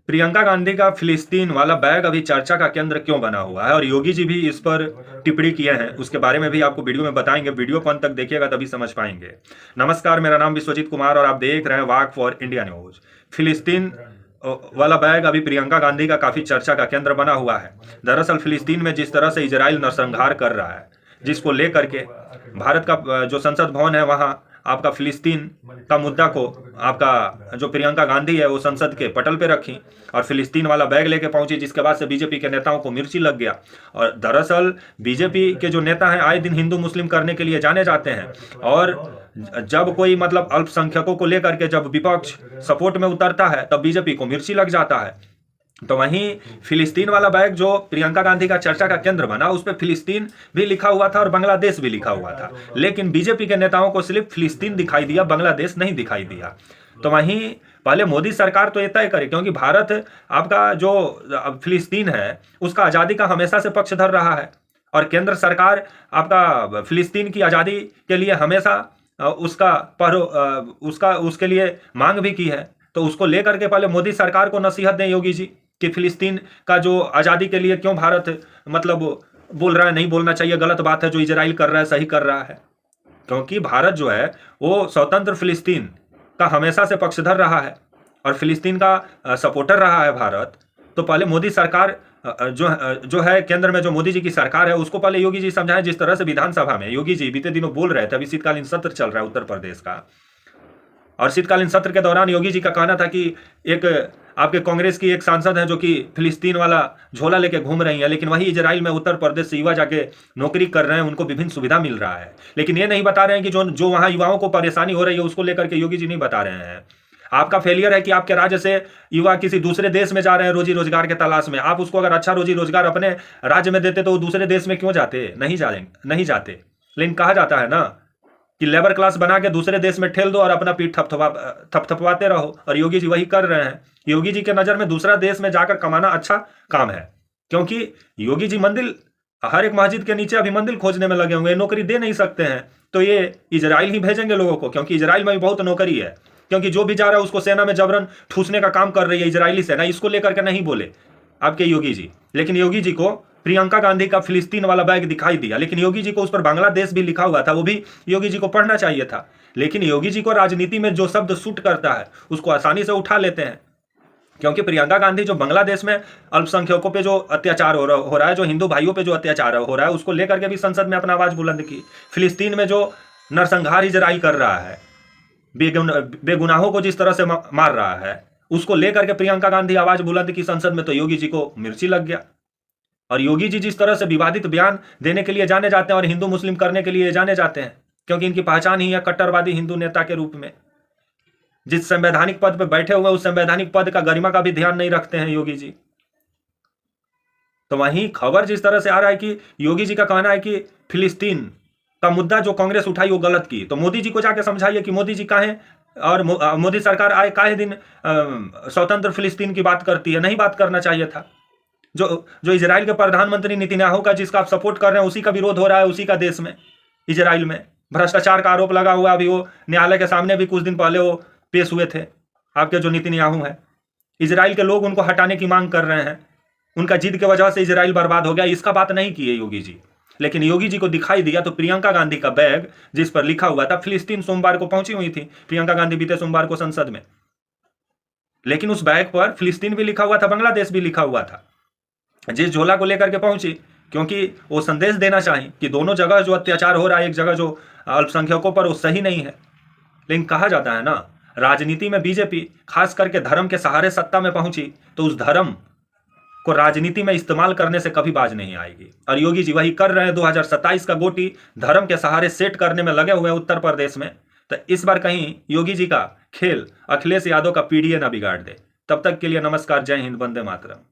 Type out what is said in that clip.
प्रियंका गांधी का फिलिस्तीन वाला बैग अभी चर्चा का केंद्र क्यों बना हुआ है और योगी जी भी इस पर टिप्पणी किए हैं, उसके बारे में भी आपको वीडियो में बताएंगे। वीडियो को अंत तक देखिएगा तभी समझ पाएंगे। नमस्कार, मेरा नाम विश्वजीत कुमार और आप देख रहे हैं वाक फॉर इंडिया न्यूज। फिलिस्तीन वाला बैग अभी प्रियंका गांधी का काफी चर्चा का केंद्र बना हुआ है। दरअसल फिलिस्तीन में जिस तरह से इजराइल नरसंहार कर रहा है, जिसको लेकर के भारत का जो संसद भवन है वहां आपका फिलिस्तीन का मुद्दा को आपका जो प्रियंका गांधी है वो संसद के पटल पे रखी और फिलिस्तीन वाला बैग लेके पहुंची, जिसके बाद से बीजेपी के नेताओं को मिर्ची लग गया। और दरअसल बीजेपी के जो नेता हैं आए दिन हिंदू मुस्लिम करने के लिए जाने जाते हैं और जब कोई मतलब अल्पसंख्यकों को लेकर के जब विपक्ष सपोर्ट में उतरता है तब बीजेपी को मिर्ची लग जाता है। तो वहीं फिलिस्तीन वाला बैग जो प्रियंका गांधी का चर्चा का केंद्र बना, उस पर फिलिस्तीन भी लिखा हुआ था और बांग्लादेश भी लिखा हुआ था, लेकिन बीजेपी के नेताओं को सिर्फ फिलिस्तीन दिखाई दिया, बांग्लादेश नहीं दिखाई दिया। तो वहीं पहले मोदी सरकार तो ये तय करे, क्योंकि भारत आपका जो फिलिस्तीन है उसका आज़ादी का हमेशा से पक्षधर रहा है और केंद्र सरकार आपका फिलिस्तीन की आज़ादी के लिए हमेशा उसके लिए मांग भी की है। तो उसको लेकर के पहले मोदी सरकार को नसीहत दें योगी जी कि फिलिस्तीन का जो आज़ादी के लिए क्यों भारत मतलब बोल रहा है, नहीं बोलना चाहिए, गलत बात है, जो इजराइल कर रहा है सही कर रहा है। क्योंकि भारत जो है वो स्वतंत्र फिलिस्तीन का हमेशा से पक्षधर रहा है और फिलिस्तीन का सपोर्टर रहा है भारत। तो पहले मोदी सरकार जो है केंद्र में जो मोदी जी की सरकार है उसको पहले योगी जी समझाएं। जिस तरह से विधानसभा में योगी जी बीते दिनों बोल रहे थे, अभी शीतकालीन सत्र चल रहा है उत्तर प्रदेश का, और शीतकालीन सत्र के दौरान योगी जी का कहना था कि एक आपके कांग्रेस की एक सांसद है जो कि फिलिस्तीन वाला झोला लेके घूम रही है, लेकिन वही इजराइल में उत्तर प्रदेश से युवा जाके नौकरी कर रहे हैं, उनको विभिन्न सुविधा मिल रहा है, लेकिन ये नहीं बता रहे हैं कि जो वहाँ युवाओं को परेशानी हो रही है उसको लेकर के योगी जी नहीं बता रहे हैं। आपका फेलियर है कि आपके राज्य से युवा किसी दूसरे देश में जा रहे हैं रोजी रोजगार के तलाश में। आप उसको अगर अच्छा रोजी रोजगार अपने राज्य में देते तो वो दूसरे देश में क्यों जाते? नहीं जाते। लेकिन कहा जाता है ना कि लेबर क्लास बना के दूसरे देश में ठेल दो और अपना पीठ थपथपाते रहो, और योगी जी वही कर रहे हैं। योगी जी के नज़र में दूसरा देश में जाकर कमाना अच्छा काम है, क्योंकि योगी जी मंदिर, हर एक मस्जिद के नीचे अभी मंदिर खोजने में लगे होंगे, नौकरी दे नहीं सकते हैं तो ये इजराइल ही भेजेंगे लोगों को, क्योंकि इजराइल में भी बहुत नौकरी है। क्योंकि जो भी जा रहा है उसको सेना में जबरन ठूसने का काम कर रही है इजरायली सेना, इसको लेकर के नहीं बोले आपके योगी जी। लेकिन योगी जी को प्रियंका गांधी का फिलिस्तीन वाला बैग दिखाई दिया, लेकिन योगी जी को उस पर बांग्लादेश भी लिखा हुआ था, वो भी योगी जी को पढ़ना चाहिए था। लेकिन योगी जी को राजनीति में जो शब्द सूट करता है उसको आसानी से उठा लेते हैं, क्योंकि प्रियंका गांधी जो बांग्लादेश में अल्पसंख्यकों पे जो अत्याचार हो रहा है, जो हिंदू भाइयों पे जो अत्याचार हो रहा है, उसको लेकर के भी संसद में अपना आवाज बुलंद की। फिलिस्तीन में जो नरसंहार इजराइल कर रहा है, बेगुनाहों को जिस तरह से मार रहा है, उसको लेकर के प्रियंका गांधी आवाज बुलंद की संसद में, तो योगी जी को मिर्ची लग गया। और योगी जी जिस तरह से विवादित बयान देने के लिए जाने जाते हैं और हिंदू मुस्लिम करने के लिए जाने जाते हैं, क्योंकि इनकी पहचान ही है कट्टरवादी हिंदू नेता के रूप में। जिस संवैधानिक पद पर बैठे हुए उस संवैधानिक पद का गरिमा का भी ध्यान नहीं रखते हैं योगी जी। तो वहीं खबर जिस तरह से आ रहा है कि योगी जी का कहना है कि फिलिस्तीन का मुद्दा जो कांग्रेस उठाई वो गलत की, तो मोदी जी को जाके समझाइए कि मोदी जी काहे और मोदी सरकार आए काहे दिन स्वतंत्र फिलिस्तीन की बात करती है। नहीं बात करना चाहिए था। जो इजराइल के प्रधानमंत्री नेतन्याहू का, जिसका आप सपोर्ट कर रहे हैं, उसी का विरोध हो रहा है उसी का देश में, इजराइल में भ्रष्टाचार का आरोप लगा हुआ। अभी वो न्यायालय के सामने भी कुछ दिन पहले वो पेश हुए थे, आपके जो नेतन्याहू है। इजराइल के लोग उनको हटाने की मांग कर रहे हैं, उनका जिद की वजह से इजराइल बर्बाद हो गया, इसका बात नहीं की है योगी जी। लेकिन योगी जी को दिखाई दिया तो प्रियंका गांधी का बैग जिस पर लिखा हुआ था फिलिस्तीन, सोमवार को पहुंची हुई थी प्रियंका गांधी बीते सोमवार को संसद में, लेकिन उस बैग पर फिलिस्तीन भी लिखा हुआ था, बांग्लादेश भी लिखा हुआ था। जिस झोला को लेकर के पहुंची, क्योंकि वो संदेश देना चाहिए कि दोनों जगह जो अत्याचार हो रहा है, एक जगह जो अल्पसंख्यकों पर, वो सही नहीं है। लेकिन कहा जाता है ना, राजनीति में बीजेपी खास करके धर्म के सहारे सत्ता में पहुंची तो उस धर्म को राजनीति में इस्तेमाल करने से कभी बाज नहीं आएगी, और योगी जी वही कर रहे हैं। 2027 का गोटी धर्म के सहारे सेट करने में लगे हुए हैं उत्तर प्रदेश में। तो इस बार कहीं योगी जी का खेल अखिलेश यादव का पीडीए ना बिगाड़ दे। तब तक के लिए नमस्कार, जय हिंद, वंदे मातरम।